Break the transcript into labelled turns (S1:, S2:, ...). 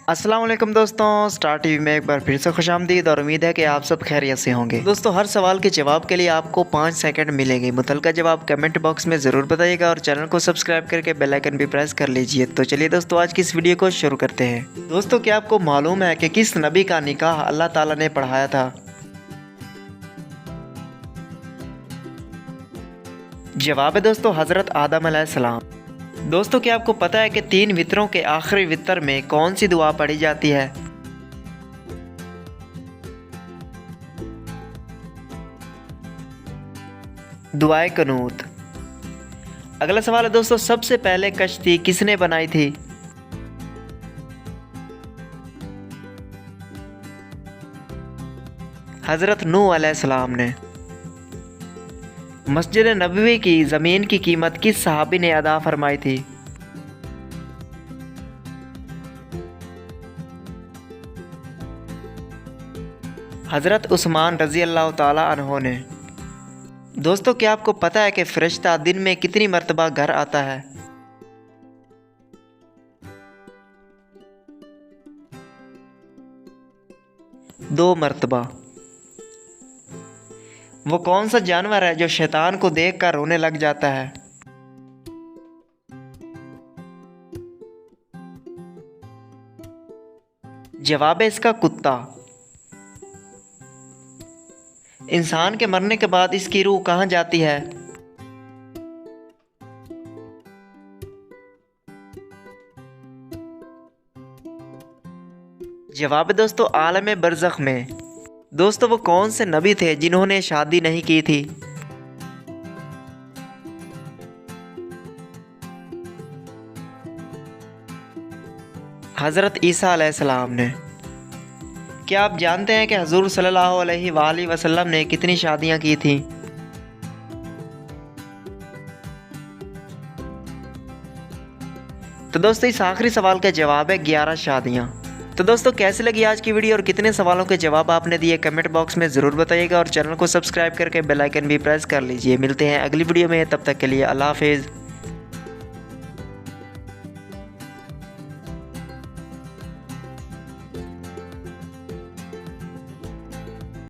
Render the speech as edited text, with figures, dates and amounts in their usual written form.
S1: अस्सलाम वालेकुम दोस्तों, स्टार टीवी में एक बार फिर से खुशामदीद और उम्मीद है कि आप सब खैरियत से होंगे। दोस्तों, हर सवाल के जवाब के लिए आपको 5 सेकंड मिलेंगे। मुतलका जवाब कमेंट बॉक्स में ज़रूर बताइएगा और चैनल को सब्सक्राइब करके बेल आइकन भी प्रेस कर लीजिए। तो चलिए दोस्तों, आज की इस वीडियो को शुरू करते हैं। दोस्तों, क्या आपको मालूम है कि किस नबी का निकाह अल्लाह ताला ने पढ़ाया था? जवाब है दोस्तों हज़रत आदम अलैहिस्सलाम। दोस्तों, क्या आपको पता है कि 3 वित्रों के आखिरी वित्र में कौन सी दुआ पढ़ी जाती है? दुआए कनूत। अगला सवाल है दोस्तों, सबसे पहले कश्ती किसने बनाई थी? हज़रत नूह अलैहिस्सलाम ने। मस्जिद नबवी की ज़मीन की कीमत किस सहाबी ने अदा फरमाई थी? हज़रत उस्मान रज़ी अल्लाह ताला अन्हो ने। दोस्तों, क्या आपको पता है कि फ़रिश्ता दिन में कितनी मरतबा घर आता है? दो मरतबा। वो कौन सा जानवर है जो शैतान को देखकर रोने लग जाता है? जवाब है इसका कुत्ता। इंसान के मरने के बाद इसकी रूह कहाँ जाती है? जवाब है दोस्तों आलम बरज़ख में। दोस्तों, वो कौन से नबी थे जिन्होंने शादी नहीं की थी? हज़रत ईसा अलैहिस्सलाम ने। क्या आप जानते हैं कि हुज़ूर सल्लल्लाहु अलैहि वसल्लम ने कितनी शादियां की थीं? तो दोस्तों, इस आखिरी सवाल का जवाब है 11 शादियां। तो दोस्तों, कैसी लगी आज की वीडियो और कितने सवालों के जवाब आपने दिए कमेंट बॉक्स में ज़रूर बताइएगा और चैनल को सब्सक्राइब करके बेल आइकन भी प्रेस कर लीजिए। मिलते हैं अगली वीडियो में, तब तक के लिए अल्लाह हाफिज़।